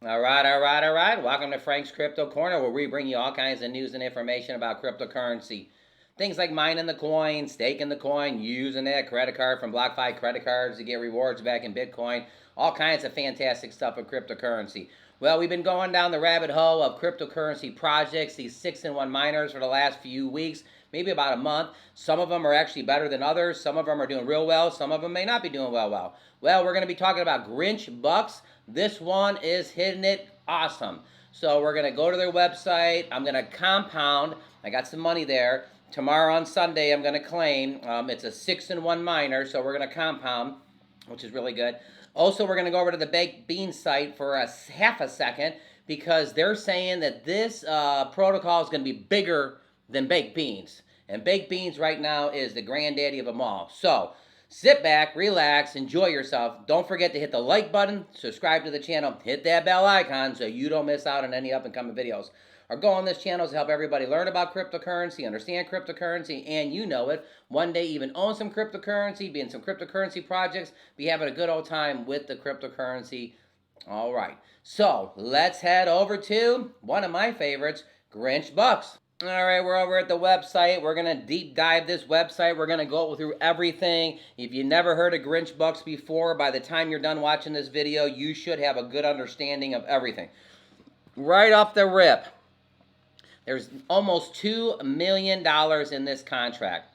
All right. Welcome to Frank's Crypto Corner, where we bring you all kinds of news and information about cryptocurrency. Things like mining the coin, staking the coin, using that credit card from BlockFi credit cards to get rewards back in Bitcoin, all kinds of fantastic stuff with cryptocurrency. Well, we've been going down the rabbit hole of cryptocurrency projects, these 6-in-1 miners for the last few weeks, maybe about a month. Some of them are actually better than others. Some of them are doing real well. Some of them may not be doing well. Well, we're going to be talking about Grinch Bucks. This one is hitting it awesome. So we're going to go to their website. I'm going to compound. I got some money there. Tomorrow on Sunday, I'm going to claim. It's a 6-in-1 miner, so we're going to compound, which is really good. Also, we're going to go over to the baked bean site for a half a second because they're saying that this protocol is going to be bigger than baked beans. And baked beans right now is the granddaddy of them all. So sit back, relax, enjoy yourself. Don't forget to hit the like button, subscribe to the channel, hit that bell icon so you don't miss out on any up and coming videos. Our goal on this channel is to help everybody learn about cryptocurrency, understand cryptocurrency, and you know it. One day even own some cryptocurrency, be in some cryptocurrency projects, be having a good old time with the cryptocurrency. All right, so let's head over to one of my favorites, Grinch Bucks. All right, we're over at the website. We're going to deep dive this website. We're going to go through everything. If you never heard of Grinch Bucks before, by the time you're done watching this video, you should have a good understanding of everything. Right off the rip, there's almost $2 million in this contract.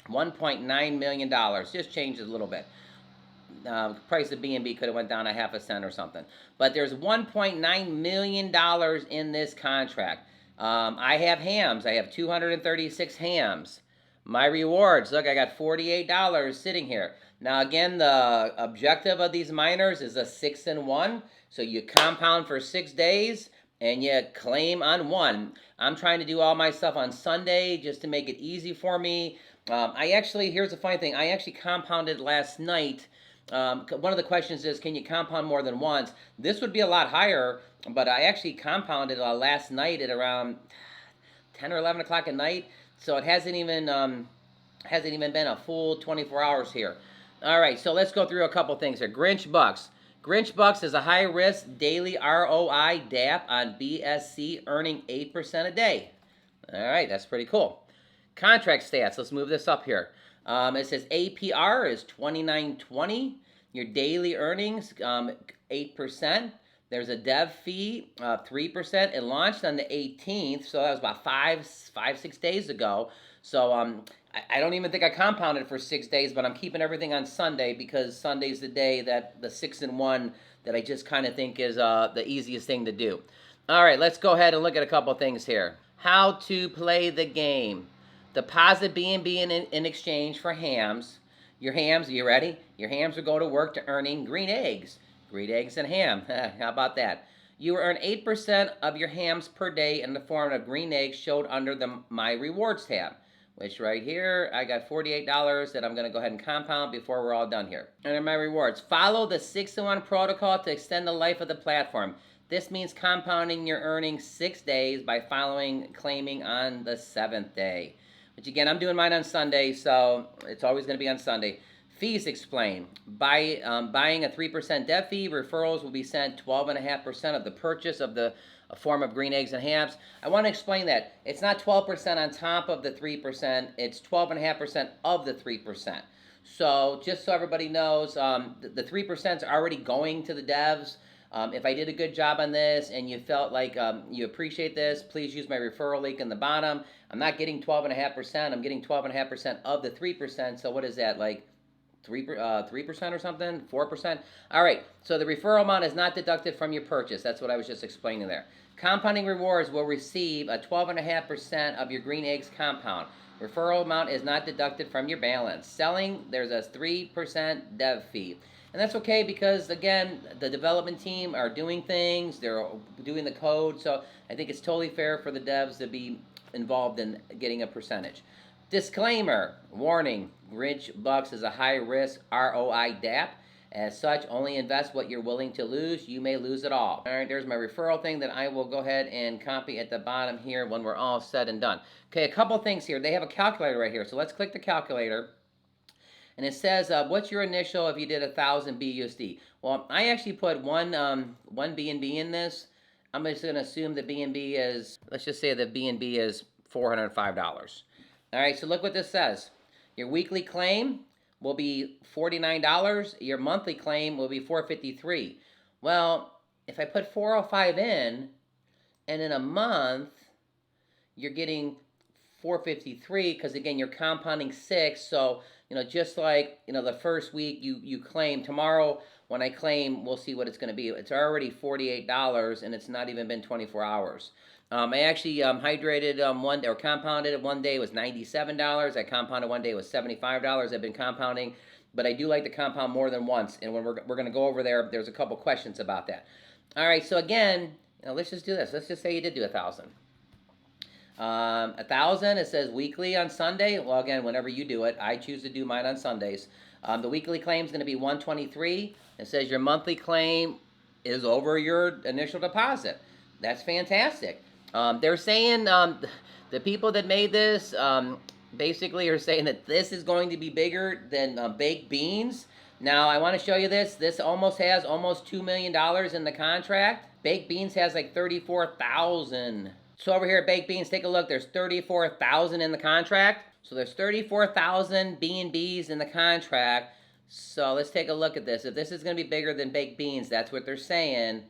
$1.9 million. Just changed a little bit. Price of BNB could have went down a half a cent or something. But there's $1.9 million in this contract. I have hams. I have 236 hams. My rewards, look, I got $48 sitting here. Now, again, the objective of these miners is a 6-in-1. So you compound for 6 days and you claim on one. I'm trying to do all my stuff on Sunday just to make it easy for me. Here's the funny thing. I actually compounded last night. One of the questions is, can you compound more than once? This would be a lot higher, but I actually compounded last night at around 10 or 11 o'clock at night, so it hasn't even been a full 24 hours here. All right, so let's go through a couple things here. Grinch Bucks. Grinch Bucks is a high-risk daily ROI DApp on BSC, earning 8% a day. All right, that's pretty cool. Contract stats. Let's move this up here. It says APR is 29.20. Your daily earnings, 8%. There's a dev fee, 3%. It launched on the 18th, so that was about 6 days ago. So I don't even think I compounded for 6 days, but I'm keeping everything on Sunday because Sunday's the day that the 6-in-1 that I just kind of think is the easiest thing to do. All right, let's go ahead and look at a couple things here. How to play the game. Deposit BNB in exchange for hams. Your hams, are you ready? Your hams will go to work to earning green eggs. Green eggs and ham. How about that? You will earn 8% of your hams per day in the form of green eggs showed under the My Rewards tab. Which right here, I got $48 that I'm going to go ahead and compound before we're all done here. Under My Rewards, follow the 6-in-1 protocol to extend the life of the platform. This means compounding your earnings 6 days by claiming on the 7th day. Which again, I'm doing mine on Sunday, so it's always going to be on Sunday. Fees explained. By buying a 3% dev fee, referrals will be sent 12.5% of the purchase of the form of green eggs and hams. I want to explain that. It's not 12% on top of the 3%. It's 12.5% of the 3%. So just so everybody knows, the 3% is already going to the devs. If I did a good job on this and you felt like you appreciate this, please use my referral link in the bottom. I'm not getting 12.5%. I'm getting 12.5% of the 3%. So what is that, like 3% or something? 4%? All right, so the referral amount is not deducted from your purchase. That's what I was just explaining there. Compounding rewards will receive a 12.5% of your green eggs compound. Referral amount is not deducted from your balance. Selling, there's a 3% dev fee. And that's okay because, again, the development team are doing things. They're doing the code. So I think it's totally fair for the devs to be involved in getting a percentage. Disclaimer, warning, Grinch Bucks is a high-risk ROI DApp. As such, only invest what you're willing to lose. You may lose it all. All right, there's my referral thing that I will go ahead and copy at the bottom here when we're all said and done. Okay, a couple things here. They have a calculator right here. So let's click the calculator. And it says, what's your initial if you did 1,000 BUSD? Well, I actually put one BNB in this. I'm just going to assume the BNB is, let's just say the BNB is $405. All right, so look what this says. Your weekly claim will be $49. Your monthly claim will be $453. Well, if I put 405 in, and in a month, you're getting 453, because again, you're compounding 6. So, just like, the first week you claim, tomorrow when I claim, we'll see what it's going to be. It's already $48, and it's not even been 24 hours. I actually hydrated one day, or compounded one day was $97. I compounded one day was $75. I've been compounding, but I do like to compound more than once. And when we're going to go over there, there's a couple questions about that. All right, so again, let's just do this. Let's just say you did do 1,000. 1,000, it says weekly on Sunday. Well, again, whenever you do it, I choose to do mine on Sundays. The weekly claim is going to be 123. It says your monthly claim is over your initial deposit. That's fantastic. They're saying, the people that made this, basically are saying that this is going to be bigger than baked beans. Now, I want to show you this. This has almost $2 million in the contract. Baked beans has like 34,000. So over here at Baked Beans, take a look. There's 34,000 in the contract. So there's 34,000 BNBs in the contract. So let's take a look at this. If this is going to be bigger than Baked Beans, that's what they're saying.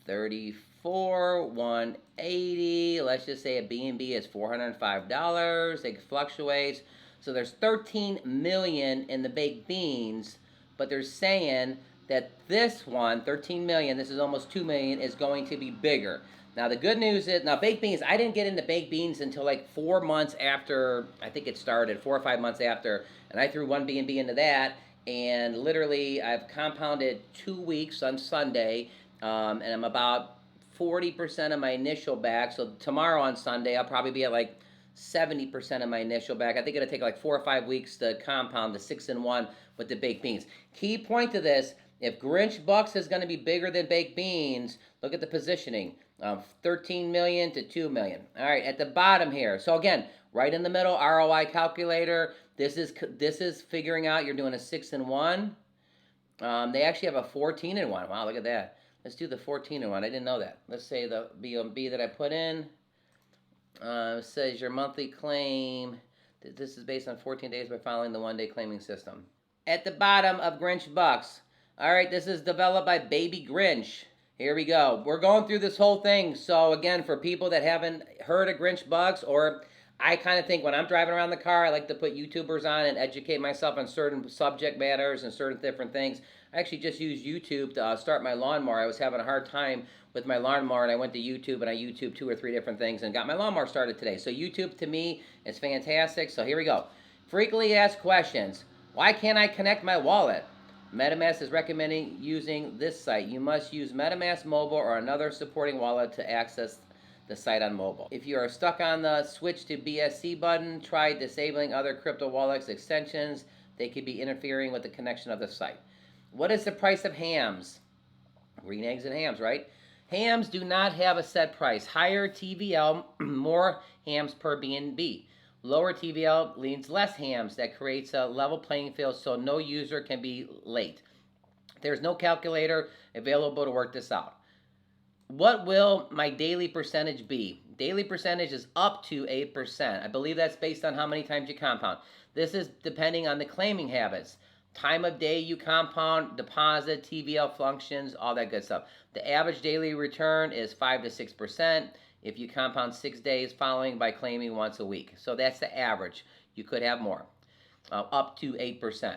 34, 180. Let's just say a BNB is $405. It fluctuates. So there's 13 million in the Baked Beans, but they're saying that this one, 13 million, this is almost 2 million, is going to be bigger. Now, the good news is, baked beans, I didn't get into baked beans until like 4 months after, I think it started, 4 or 5 months after, and I threw one BNB into that, and literally I've compounded 2 weeks on Sunday, and I'm about 40% of my initial back. So tomorrow on Sunday, I'll probably be at like 70% of my initial back. I think it'll take like 4 or 5 weeks to compound the 6-in-1 with the baked beans. Key point to this, if Grinch Bucks is going to be bigger than baked beans, look at the positioning. 13 million to 2 million. All right, at the bottom here. So again, right in the middle, ROI calculator. This is figuring out you're doing a 6-in-1. They actually have a 14-in-1. Wow, look at that. Let's do the 14-in-1. I didn't know that. Let's say the BNB that I put in says your monthly claim. This is based on 14 days by following the one-day claiming system. At the bottom of Grinch Bucks. All right, this is developed by Baby Grinch. Here we go. We're going through this whole thing. So again, for people that haven't heard of Grinch Bucks, or I kind of think when I'm driving around the car, I like to put YouTubers on and educate myself on certain subject matters and certain different things. I actually just used YouTube to start my lawnmower. I was having a hard time with my lawnmower, and I went to YouTube and I YouTubed 2 or 3 different things and got my lawnmower started today. So YouTube to me is fantastic. So here we go. Frequently asked questions. Why can't I connect my wallet? MetaMask is recommending using this site. You must use MetaMask Mobile or another supporting wallet to access the site on mobile. If you are stuck on the switch to BSC button, try disabling other crypto wallets extensions. They could be interfering with the connection of the site. What is the price of hams? Green eggs and hams, right? Hams do not have a set price. Higher TVL, more hams per BNB. Lower TVL means less hams. That creates a level playing field so no user can be late. There's no calculator available to work this out. What will my daily percentage be? Daily percentage is up to 8%. I believe that's based on how many times you compound. This is depending on the claiming habits. Time of day you compound, deposit, TVL functions, all that good stuff. The average daily return is 5 to 6%. If you compound 6 days following by claiming once a week. So that's the average. You could have more, up to 8%.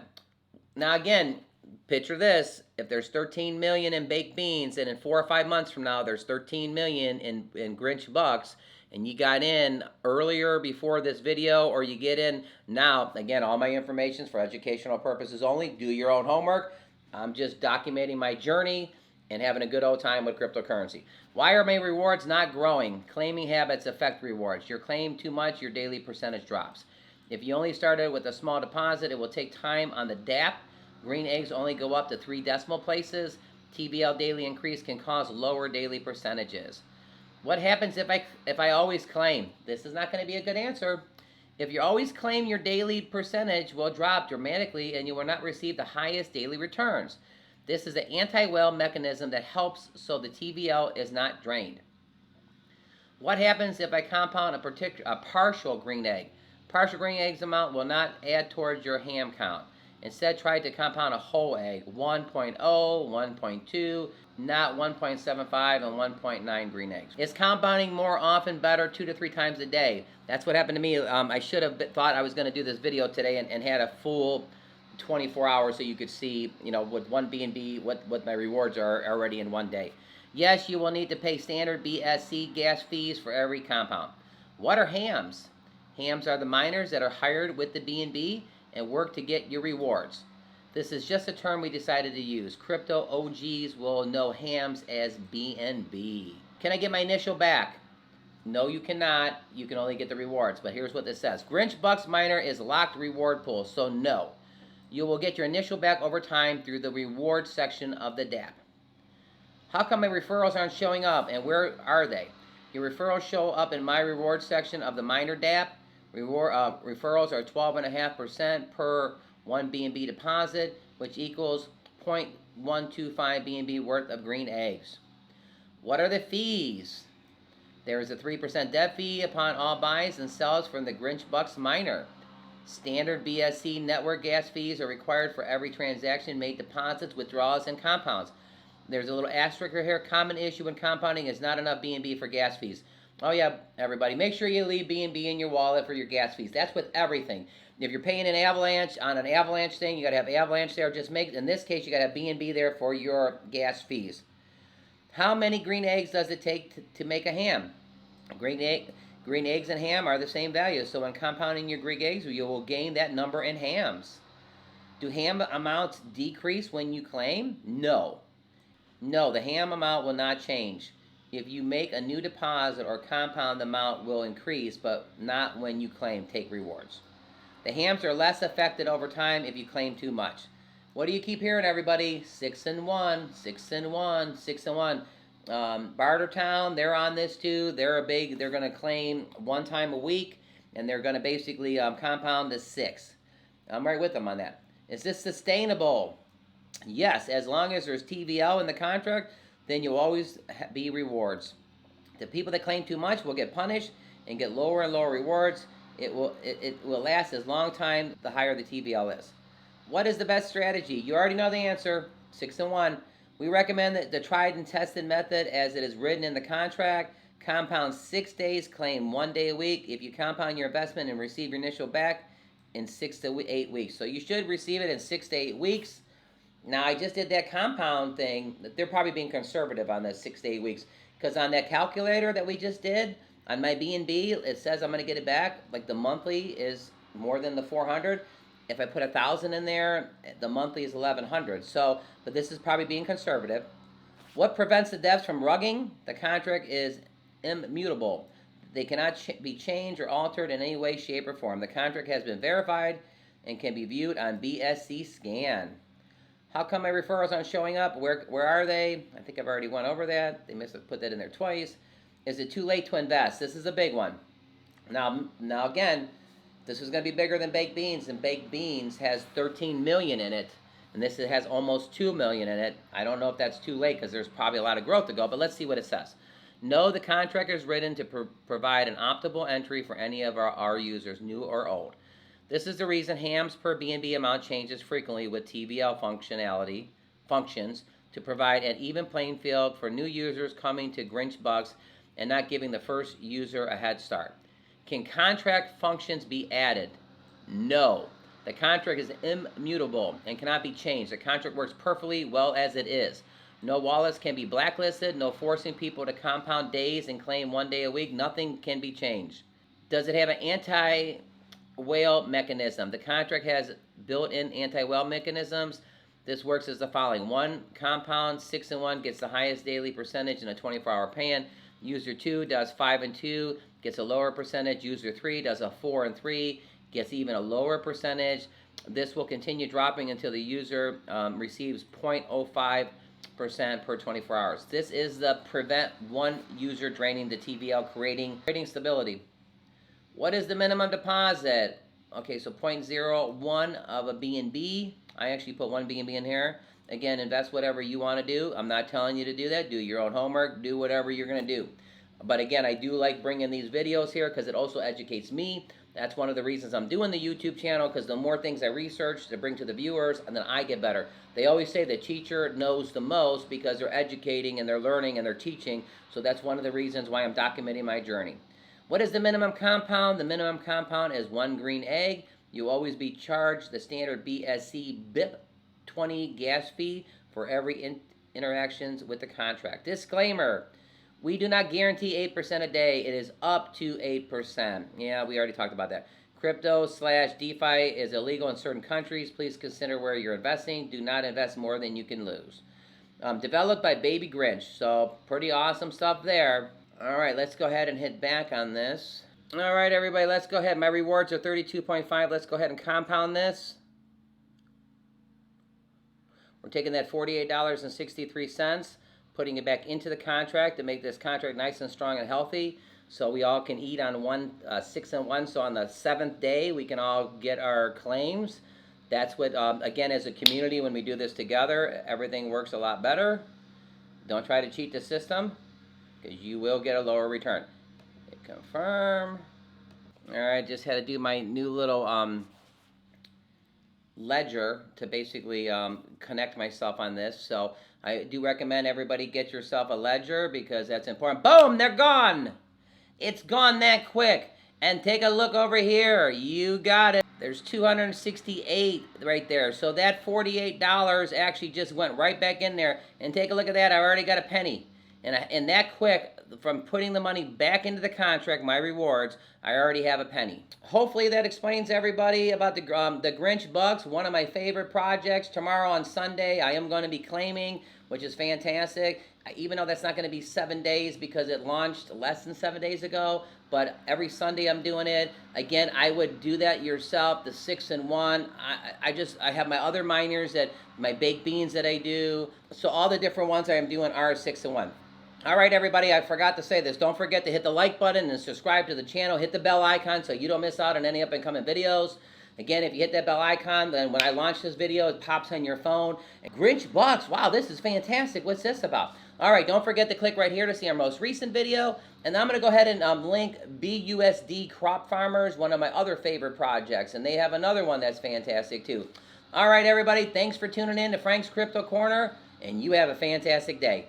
Now again, picture this. If there's 13 million in baked beans, and in 4 or 5 months from now, there's 13 million in Grinch Bucks, and you got in earlier before this video, or you get in now, again, all my information is for educational purposes only. Do your own homework. I'm just documenting my journey and having a good old time with cryptocurrency. Why are my rewards not growing? Claiming habits affect rewards. You claim too much, your daily percentage drops. If you only started with a small deposit, it will take time on the DApp. Green eggs only go up to 3 decimal places. TVL daily increase can cause lower daily percentages. What happens if I always claim? This is not going to be a good answer. If you always claim your daily percentage will drop dramatically and you will not receive the highest daily returns. This is an anti-whale mechanism that helps so the TVL is not drained. What happens if I compound a partial green egg? Partial green eggs amount will not add towards your ham count. Instead, try to compound a whole egg, 1.0, 1.2, not 1.75 and 1.9 green eggs. Is compounding more often better 2 to 3 times a day? That's what happened to me. I should have thought I was going to do this video today and had a full 24 hours so you could see, with one BNB, what my rewards are already in one day. Yes, you will need to pay standard BSC gas fees for every compound. What are hams? Hams are the miners that are hired with the BNB and work to get your rewards. This is just a term we decided to use. Crypto OGs will know hams as BNB. Can I get my initial back? No, you cannot. You can only get the rewards. But here's what this says. Grinch Bucks miner is locked reward pool, so no. You will get your initial back over time through the reward section of the DApp. How come my referrals aren't showing up, and where are they? Your referrals show up in my reward section of the miner DApp. Referrals are 12.5% per 1 BNB deposit, which equals 0.125 BNB worth of green eggs. What are the fees? There is a 3% dev fee upon all buys and sells from the Grinch Bucks miner. Standard BSC network gas fees are required for every transaction made, deposits, withdrawals, and compounds. There's a little asterisk here. Common issue when compounding is not enough BNB for gas fees. Oh yeah, everybody, make sure you leave BNB in your wallet for your gas fees. That's with everything. If you're paying an avalanche on an avalanche thing, you got to have avalanche there. Just make, in this case, you got to have BNB there for your gas fees. How many green eggs does it take to make a ham? Green eggs and ham are the same value. So when compounding your Greek eggs, you will gain that number in hams. Do ham amounts decrease when you claim? No. No, the ham amount will not change. If you make a new deposit or compound, the amount will increase, but not when you claim, take rewards. The hams are less affected over time if you claim too much. What do you keep hearing, everybody? 6 and 1, 6 and 1, 6 and 1. Bartertown, they're on this too. They're going to claim one time a week, and they're going to basically compound the 6. I'm right with them on that. Is this sustainable? Yes, as long as there's TVL in the contract, then you'll always be rewards. The people that claim too much will get punished and get lower and lower rewards. It will last as long time the higher the TVL is. What is the best strategy? You already know the answer. 6 and 1. We recommend the tried and tested method as it is written in the contract. Compound 6 days, claim 1 day a week. If you compound your investment and receive your initial back in 6 to 8 weeks. So you should receive it in 6 to 8 weeks. Now, I just did that compound thing. They're probably being conservative on this 6 to 8 weeks. Because on that calculator that we just did, on my BNB, it says I'm going to get it back. Like the monthly is more than the 400. If I put 1,000 in there, the monthly is 1,100. So, but this is probably being conservative. What prevents the devs from rugging? The contract is immutable. They cannot be changed or altered in any way, shape, or form. The contract has been verified and can be viewed on BSC Scan. How come my referrals aren't showing up? Where are they? I think I've already went over that. They must have put that in there twice. Is it too late to invest? This is a big one. Now again, this is going to be bigger than baked beans, and baked beans has 13 million in it, and this has almost 2 million in it. I don't know if that's too late because there's probably a lot of growth to go, but let's see what it says. No, the contract is written to provide an optimal entry for any of our users, new or old. This is the reason hams per BNB amount changes frequently with TVL functions to provide an even playing field for new users coming to Grinch Bucks and not giving the first user a head start. Can contract functions be added? No. The contract is immutable and cannot be changed. The contract works perfectly well as it is. No wallets can be blacklisted, no forcing people to compound days and claim 1 day a week. Nothing can be changed. Does it have an anti-whale mechanism? The contract has built-in anti-whale mechanisms. This works as the following. 1 compound, 6 and 1 gets the highest daily percentage in a 24-hour pan. User 2 does 5 and 2, gets a lower percentage. User 3 does a 4 and 3, gets even a lower percentage. This will continue dropping until the user receives 0.05% per 24 hours. This is the prevent one user draining the TVL, creating stability. What is the minimum deposit? Okay, so 0.01 of a BNB. I actually put one BNB in here. Again, invest whatever you want to do. I'm not telling you to do that. Do your own homework. Do whatever you're going to do. But again, I do like bringing these videos here because it also educates me. That's one of the reasons I'm doing the YouTube channel, because the more things I research to bring to the viewers, and then I get better. They always say the teacher knows the most because they're educating and they're learning and they're teaching. So that's one of the reasons why I'm documenting my journey. What is the minimum compound? The minimum compound is 1 green egg. You'll always be charged the standard BSC BIP 20 gas fee for every interactions with the contract. Disclaimer: we do not guarantee 8% a day. It is up to 8%. Yeah, we already talked about that. Crypto/DeFi is illegal in certain countries. Please consider where you're investing. Do not invest more than you can lose. Developed by Baby Grinch. So pretty awesome stuff there. All right, let's go ahead and hit back on this. All right, everybody, let's go ahead. My rewards are 32.5. Let's go ahead and compound this. We're taking that $48.63, putting it back into the contract to make this contract nice and strong and healthy, so we all can eat on 6 and 1. So on the 7th day, we can all get our claims. That's what, again, as a community, when we do this together, everything works a lot better. Don't try to cheat the system, because you will get a lower return. Hit confirm. All right, just had to do my new little ledger to basically connect myself on this. So I do recommend everybody get yourself a ledger, because that's important. Boom, they're gone. It's gone that quick. And take a look over here. You got it. There's 268 right there. So that $48 actually just went right back in there. And take a look at that. I already got a penny. And that quick, from putting the money back into the contract, my rewards, I already have a penny. Hopefully that explains everybody about the Grinch Bucks, one of my favorite projects. Tomorrow on Sunday, I am going to be claiming, which is fantastic. Even though that's not going to be 7 days because it launched less than 7 days ago, but every Sunday I'm doing it. Again, I would do that yourself, the 6 and 1. I have my other miners, that my baked beans that I do. So all the different ones I am doing are 6 and 1. All right, everybody, I forgot to say this. Don't forget to hit the like button and subscribe to the channel. Hit the bell icon so you don't miss out on any up-and-coming videos. Again, if you hit that bell icon, then when I launch this video, it pops on your phone. Grinch Bucks, wow, this is fantastic. What's this about? All right, don't forget to click right here to see our most recent video. And I'm going to go ahead and link BUSD Crop Farmers, one of my other favorite projects. And they have another one that's fantastic, too. All right, everybody, thanks for tuning in to Frank's Crypto Corner, and you have a fantastic day.